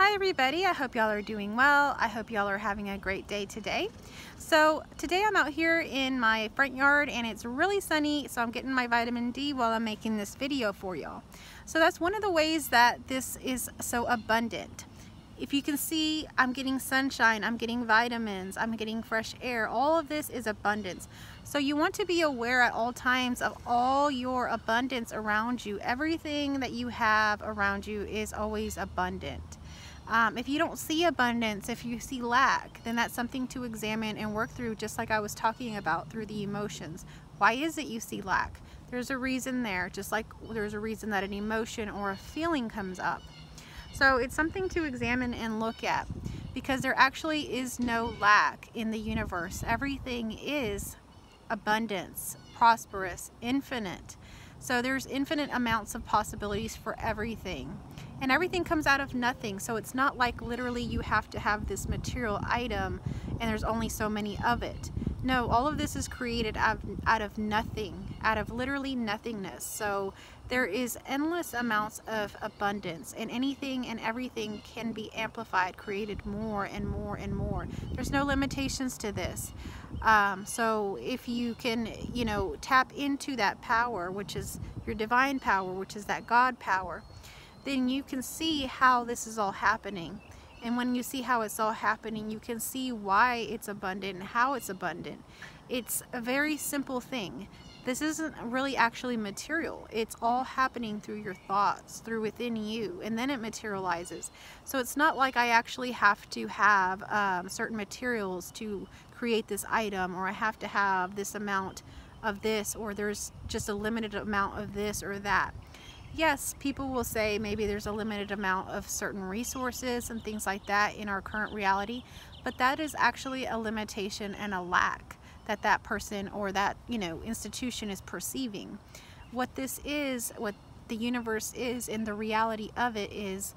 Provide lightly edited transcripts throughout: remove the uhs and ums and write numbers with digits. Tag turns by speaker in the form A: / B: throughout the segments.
A: Hi everybody, I hope y'all are doing well. I hope y'all are having a great day today. So today I'm out here in my front yard and it's really sunny, so I'm getting my vitamin D while I'm making this video for y'all. So that's one of the ways that this is so abundant. If you can see, I'm getting sunshine, I'm getting vitamins, I'm getting fresh air. All of this is abundance. So you want to be aware at all times of all your abundance around you. Everything that you have around you is always abundant. If you don't see abundance, if you see lack, then that's something to examine and work through, just like I was talking about through the emotions. Why is it you see lack? There's a reason there, just like there's a reason that an emotion or a feeling comes up. So it's something to examine and look at, because there actually is no lack in the universe. Everything is abundance, prosperous, infinite. So there's infinite amounts of possibilities for everything. And everything comes out of nothing. So it's not like literally you have to have this material item and there's only so many of it. No, all of this is created out of nothing, out of literally nothingness. So there is endless amounts of abundance, and anything and everything can be amplified, created more and more and more. There's no limitations to this. So if you can, tap into that power, which is your divine power, which is that God power, then you can see how this is all happening. And when you see how it's all happening, you can see why it's abundant and how it's abundant. It's a very simple thing. This isn't really actually material. It's all happening through your thoughts, through within you, and then it materializes. So it's not like I actually have to have certain materials to create this item, or I have to have this amount of this, or there's just a limited amount of this or that. Yes, people will say maybe there's a limited amount of certain resources and things like that in our current reality, but that is actually a limitation and a lack that that person or that institution is perceiving. What this is, what the universe is, and the reality of it is,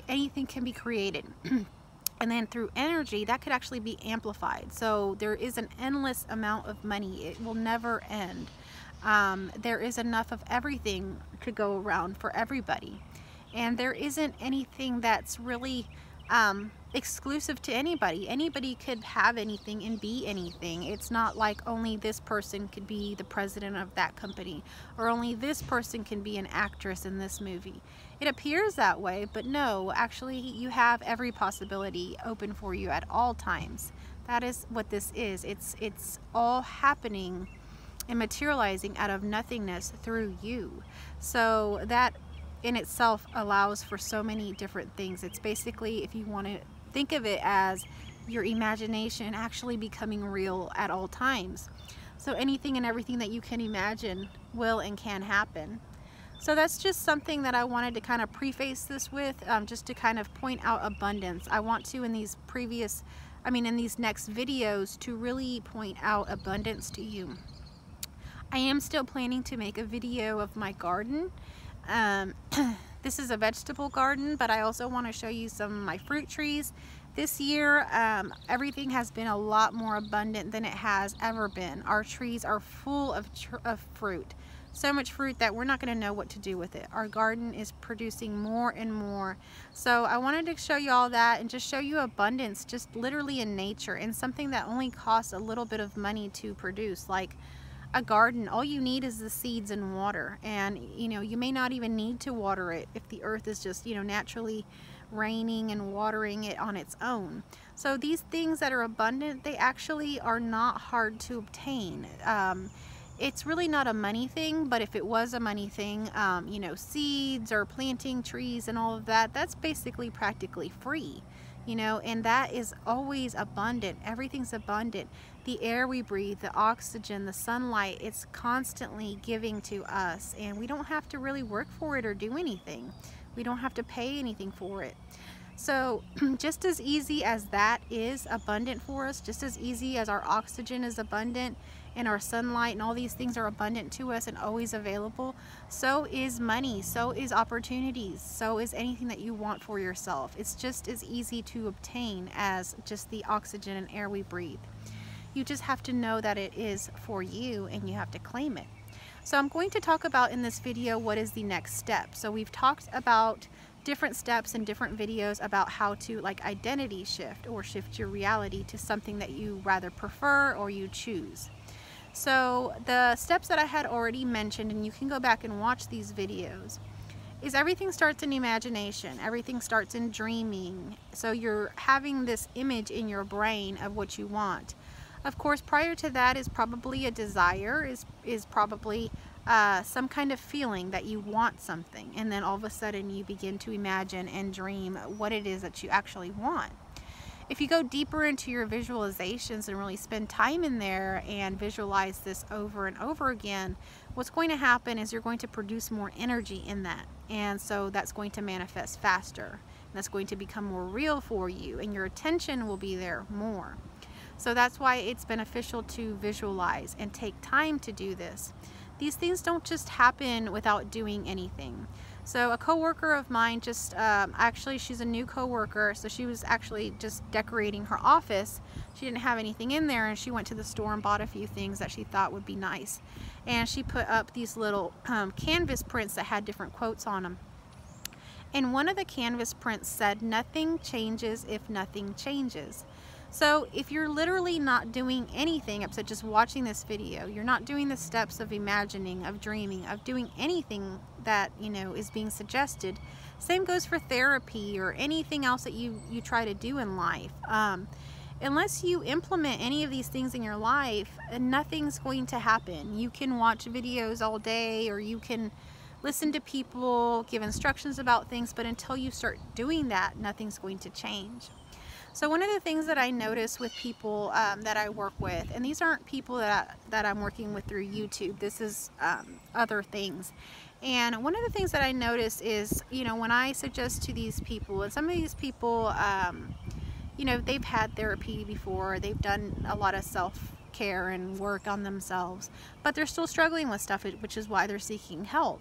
A: anything can be created. And then through energy, that could actually be amplified. So there is an endless amount of money. It will never end. There is enough of everything to go around for everybody. And there isn't anything that's really exclusive to anybody. Anybody could have anything and be anything. It's not like only this person could be the president of that company, or only this person can be an actress in this movie. It appears that way, but no, actually you have every possibility open for you at all times. That is what this is. It's all happening and materializing out of nothingness through you. So that in itself allows for so many different things. It's basically, if you want to think of it as your imagination actually becoming real at all times. So anything and everything that you can imagine will and can happen. So that's just something that I wanted to kind of preface this with, just to kind of point out abundance. I want to in these next videos to really point out abundance to you. I am still planning to make a video of my garden. This is a vegetable garden, but I also want to show you some of my fruit trees. This year, everything has been a lot more abundant than it has ever been. Our trees are full of fruit. So much fruit that we're not going to know what to do with it. Our garden is producing more and more. So I wanted to show you all that and just show you abundance, just literally in nature, and something that only costs a little bit of money to produce, like a garden. All you need is the seeds and water, and you may not even need to water it if the earth is just naturally raining and watering it on its own. So these things that are abundant, they actually are not hard to obtain. It's really not a money thing, but if it was a money thing, seeds or planting trees and all of that, that's basically practically free. And that is always abundant. Everything's abundant. The air we breathe, the oxygen, the sunlight, it's constantly giving to us, and we don't have to really work for it or do anything. We don't have to pay anything for it. So just as easy as that is abundant for us, just as easy as our oxygen is abundant and our sunlight and all these things are abundant to us and always available, so is money, so is opportunities, so is anything that you want for yourself. It's just as easy to obtain as just the oxygen and air we breathe. You just have to know that it is for you, and you have to claim it. So I'm going to talk about in this video what is the next step. So we've talked about different steps and different videos about how to like identity shift or shift your reality to something that you rather prefer or you choose. So the steps that I had already mentioned, and you can go back and watch these videos, is everything starts in imagination. Everything starts in dreaming. So you're having this image in your brain of what you want. Of course, prior to that is probably a desire, is probably some kind of feeling that you want something, and then all of a sudden you begin to imagine and dream what it is that you actually want. If you go deeper into your visualizations and really spend time in there and visualize this over and over again, what's going to happen is you're going to produce more energy in that, and so that's going to manifest faster, and that's going to become more real for you, and your attention will be there more. So that's why it's beneficial to visualize and take time to do this. These things don't just happen without doing anything. So a coworker of mine just, actually she's a new coworker, so she was actually just decorating her office. She didn't have anything in there, and she went to the store and bought a few things that she thought would be nice. And she put up these little canvas prints that had different quotes on them. And one of the canvas prints said, "Nothing changes if nothing changes." So if you're literally not doing anything except just watching this video, you're not doing the steps of imagining, of dreaming, of doing anything that, you know, is being suggested. Same goes for therapy or anything else that you try to do in life. Unless you implement any of these things in your life, nothing's going to happen. You can watch videos all day, or you can listen to people give instructions about things, but until you start doing that, nothing's going to change. So one of the things that I notice with people that I work with, and these aren't people that I'm working with through YouTube, this is other things. And one of the things that I notice is, you know, when I suggest to these people, and some of these people, you know, they've had therapy before, they've done a lot of self-care and work on themselves, but they're still struggling with stuff, which is why they're seeking help.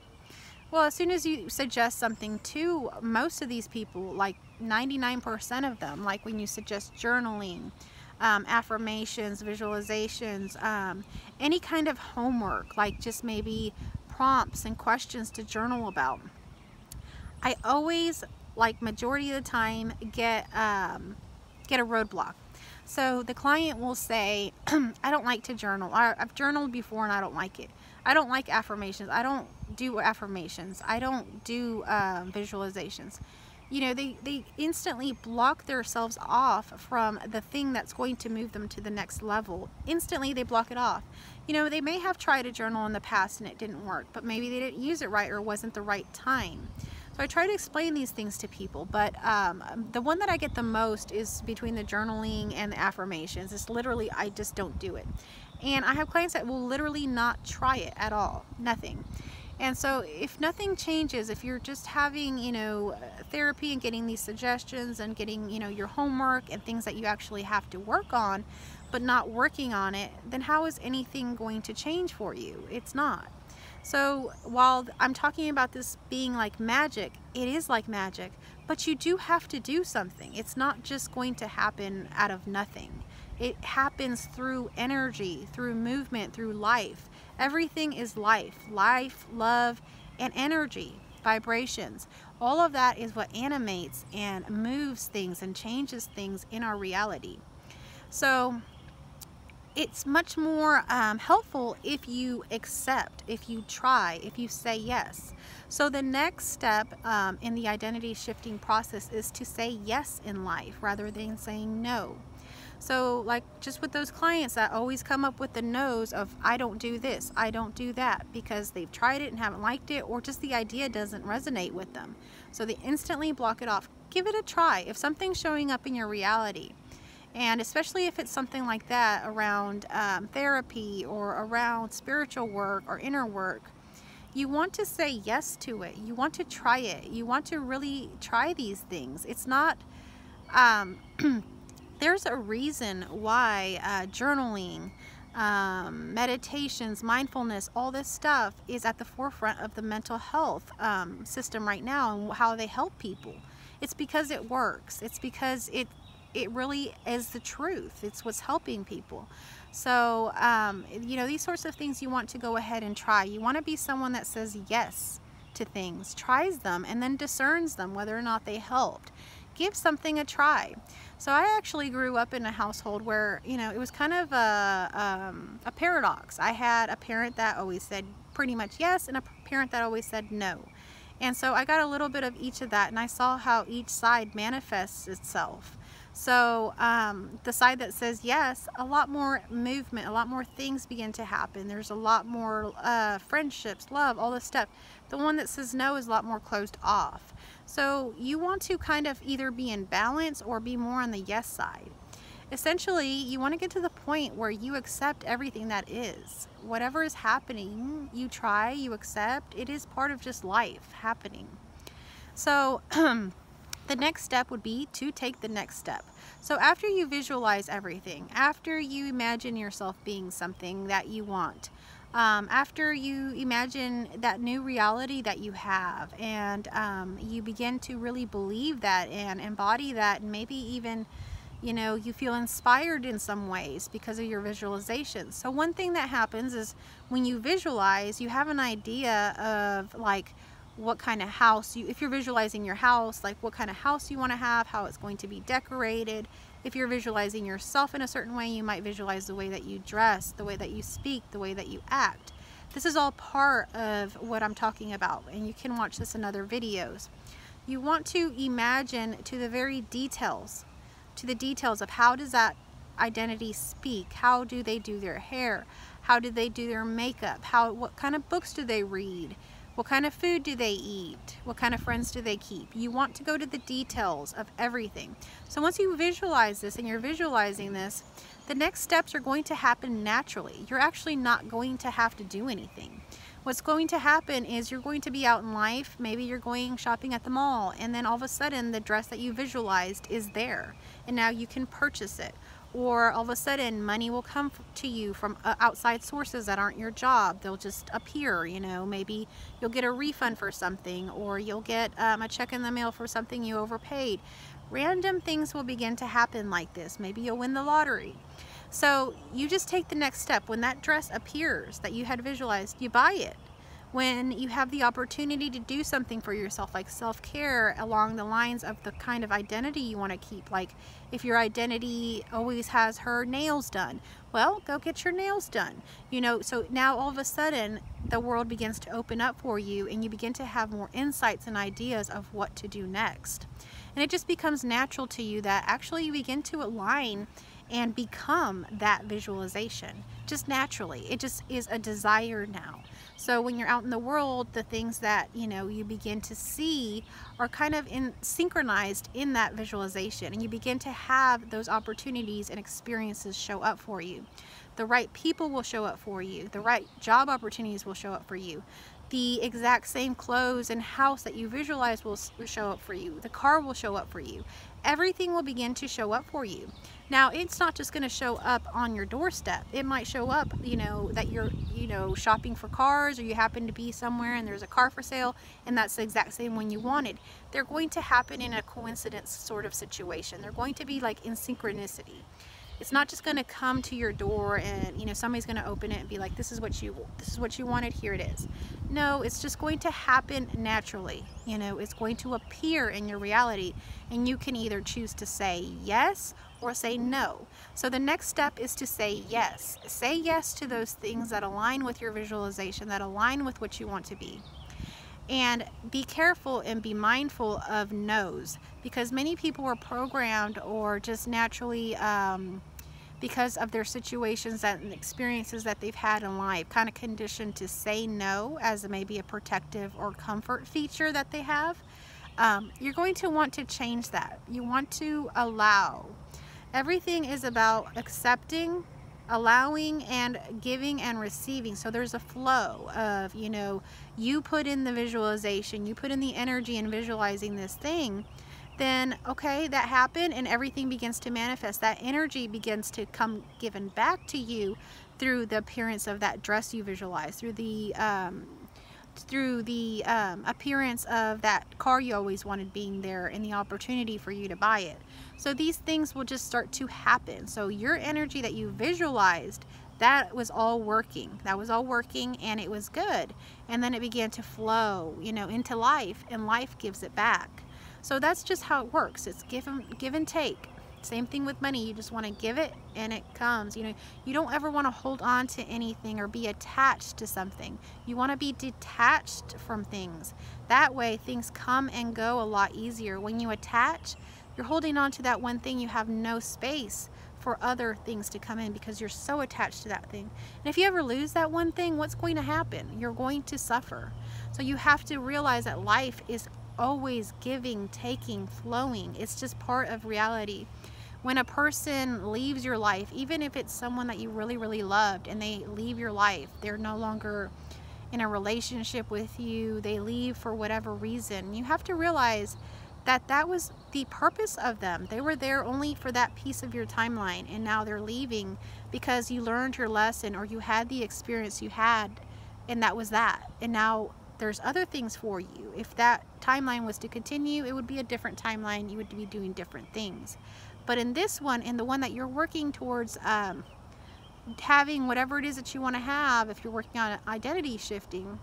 A: Well, as soon as you suggest something to most of these people, like 99% of them, like when you suggest journaling, affirmations, visualizations, any kind of homework, like just maybe prompts and questions to journal about, I always, like majority of the time, get a roadblock. So the client will say, I don't like to journal. I've journaled before and I don't like it. I don't like affirmations. I don't do affirmations. I don't do visualizations. You know, they instantly block themselves off from the thing that's going to move them to the next level. Instantly they block it off. You know, they may have tried a journal in the past and it didn't work, but maybe they didn't use it right, or it wasn't the right time. So I try to explain these things to people, but the one that I get the most is between the journaling and the affirmations. It's literally, I just don't do it. And I have clients that will literally not try it at all, nothing. And so if nothing changes, if you're just having, you know, therapy and getting these suggestions and getting, you know, your homework and things that you actually have to work on, but not working on it, then how is anything going to change for you? It's not. So while I'm talking about this being like magic, it is like magic, but you do have to do something. It's not just going to happen out of nothing. It happens through energy, through movement, through life. Everything is life. Life, love, and energy, vibrations. All of that is what animates and moves things and changes things in our reality. So it's much more helpful if you accept, if you try, if you say yes. So the next step in the identity shifting process is to say yes in life rather than saying no. So like just with those clients that always come up with the no's of, I don't do this, I don't do that, because they've tried it and haven't liked it, or just the idea doesn't resonate with them. So they instantly block it off. Give it a try. If something's showing up in your reality, and especially if it's something like that around therapy or around spiritual work or inner work, you want to say yes to it. You want to try it. You want to really try these things. It's not, there's a reason why journaling, meditations, mindfulness, all this stuff is at the forefront of the mental health system right now and how they help people. It's because it works. It's because it really is the truth. It's what's helping people. So, you know, these sorts of things you want to go ahead and try. You want to be someone that says yes to things, tries them, and then discerns them whether or not they helped. Give something a try. So I actually grew up in a household where, you know, it was kind of a paradox. I had a parent that always said pretty much yes, and a parent that always said no. And so I got a little bit of each of that, and I saw how each side manifests itself. So the side that says yes, a lot more movement, a lot more things begin to happen. There's a lot more friendships, love, all this stuff. The one that says no is a lot more closed off. So you want to kind of either be in balance or be more on the yes side. Essentially, you want to get to the point where you accept everything that is. Whatever is happening, you try, you accept. It is part of just life happening. So the next step would be to take the next step. So after you visualize everything, after you imagine yourself being something that you want, after you imagine that new reality that you have, and you begin to really believe that and embody that, and maybe even, you know, you feel inspired in some ways because of your visualizations. So one thing that happens is when you visualize, you have an idea of like what kind of house if you're visualizing your house, like what kind of house you want to have, how it's going to be decorated. If you're visualizing yourself in a certain way, you might visualize the way that you dress, the way that you speak, the way that you act. This is all part of what I'm talking about, and you can watch this in other videos. You want to imagine to the very details, of how does that identity speak, how do they do their hair, how do they do their makeup, what kind of books do they read, what kind of food do they eat, what kind of friends do they keep. You want to go to the details of everything. So once you visualize this and you're visualizing this, the next steps are going to happen naturally. You're actually not going to have to do anything. What's going to happen is you're going to be out in life, maybe you're going shopping at the mall, and then all of a sudden the dress that you visualized is there, and now you can purchase it. Or all of a sudden money will come to you from outside sources that aren't your job. They'll just appear, you know, maybe you'll get a refund for something, or you'll get a check in the mail for something you overpaid. Random things will begin to happen like this. Maybe you'll win the lottery. So you just take the next step. When that dress appears that you had visualized, you buy it. When you have the opportunity to do something for yourself, like self-care along the lines of the kind of identity you want to keep, like if your identity always has her nails done, well, go get your nails done. You know, so now all of a sudden the world begins to open up for you, and you begin to have more insights and ideas of what to do next. And it just becomes natural to you that actually you begin to align and become that visualization just naturally. It just is a desire now. So when you're out in the world, the things that, you know, you begin to see are kind of synchronized in that visualization, and you begin to have those opportunities and experiences show up for you. The right people will show up for you. The right job opportunities will show up for you. The exact same clothes and house that you visualize will show up for you. The car will show up for you. Everything will begin to show up for you. Now, it's not just going to show up on your doorstep. It might show up, you know, that you're, you know, shopping for cars, or you happen to be somewhere and there's a car for sale, and that's the exact same one you wanted. They're going to happen in a coincidence sort of situation. They're going to be like in synchronicity. It's not just going to come to your door and, you know, somebody's going to open it and be like, this is what you wanted, here it is. No, it's just going to happen naturally. You know, it's going to appear in your reality, and you can either choose to say yes or say no. So the next step is to say yes. Say yes to those things that align with your visualization, that align with what you want to be. And be careful and be mindful of no's, because many people are programmed or just naturally, because of their situations and experiences that they've had in life, kind of conditioned to say no as maybe a protective or comfort feature that they have. You're going to want to change that. You want to allow. Everything is about accepting, allowing, and giving and receiving. So there's a flow of, you know, you put in the visualization, you put in the energy in visualizing this thing, then okay, that happened, and everything begins to manifest. That energy begins to come given back to you through the appearance of that dress you visualize, through the appearance of that car you always wanted being there, and the opportunity for you to buy it. So these things will just start to happen. So your energy that you visualized that was all working. That was all working, and it was good. And then it began to flow, you know, into life, and life gives it back. So that's just how it works. It's give and take. Same thing with money. You just want to give it and it comes. You know, you don't ever want to hold on to anything or be attached to something. You want to be detached from things. That way things come and go a lot easier. When you attach, you're holding on to that one thing. You have no space for other things to come in because you're so attached to that thing. And if you ever lose that one thing, what's going to happen? You're going to suffer. So you have to realize that life is always giving, taking, flowing. It's just part of reality. When a person leaves your life, even if it's someone that you really, really loved, and they leave your life, they're no longer in a relationship with you, they leave for whatever reason, you have to realize that that was the purpose of them. They were there only for that piece of your timeline, and now they're leaving because you learned your lesson, or you had the experience you had, and that was that. And now there's other things for you. If that timeline was to continue, it would be a different timeline. You would be doing different things. But in this one, in the one that you're working towards having whatever it is that you want to have, if you're working on identity shifting,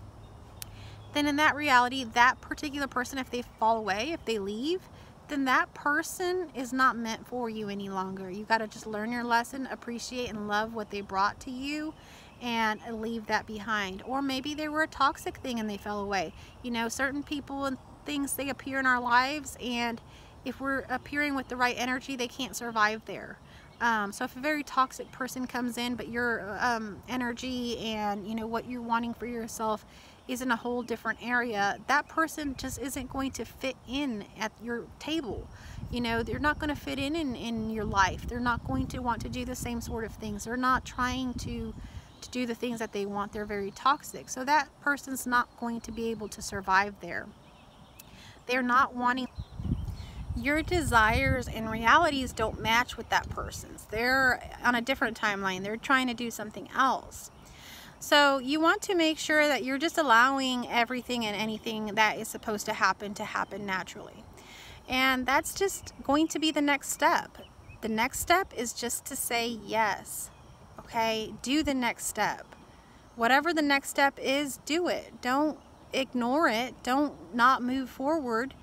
A: then in that reality, that particular person, if they fall away, if they leave, then that person is not meant for you any longer. You got to just learn your lesson, appreciate and love what they brought to you, and leave that behind. Or maybe they were a toxic thing and they fell away. You know, certain people and things, they appear in our lives, and if we're appearing with the right energy, they can't survive there. So if a very toxic person comes in, but your energy and, you know, what you're wanting for yourself is in a whole different area, that person just isn't going to fit in at your table. You know, they're not going to fit in your life. They're not going to want to do the same sort of things. They're not trying to do the things that they want. They're very toxic. So that person's not going to be able to survive there. They're not wanting... Your desires and realities don't match with that person's. They're on a different timeline. They're trying to do something else. So you want to make sure that you're just allowing everything and anything that is supposed to happen naturally. And that's just going to be the next step. The next step is just to say yes. Okay? Do the next step. Whatever the next step is, do it. Don't ignore it. Don't not move forward.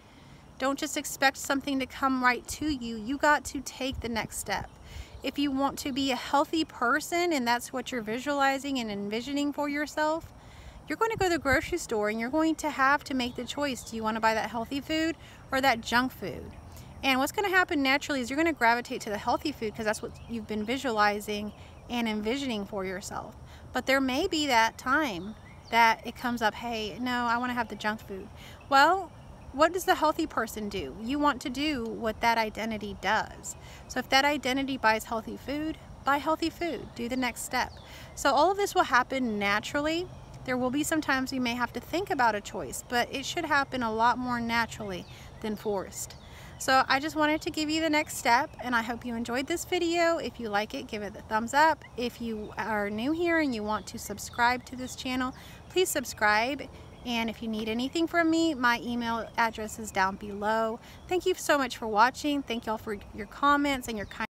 A: Don't just expect something to come right to you. You got to take the next step. If you want to be a healthy person and that's what you're visualizing and envisioning for yourself, you're going to go to the grocery store and you're going to have to make the choice. Do you want to buy that healthy food or that junk food? And what's going to happen naturally is you're going to gravitate to the healthy food because that's what you've been visualizing and envisioning for yourself. But there may be that time that it comes up, hey, no, I want to have the junk food. Well, what does the healthy person do? You want to do what that identity does. So if that identity buys healthy food, buy healthy food. Do the next step. So all of this will happen naturally. There will be some times you may have to think about a choice, but it should happen a lot more naturally than forced. So I just wanted to give you the next step, and I hope you enjoyed this video. If you like it, give it a thumbs up. If you are new here and you want to subscribe to this channel, please subscribe. And if you need anything from me, my email address is down below. Thank you so much for watching. Thank y'all for your comments and your kind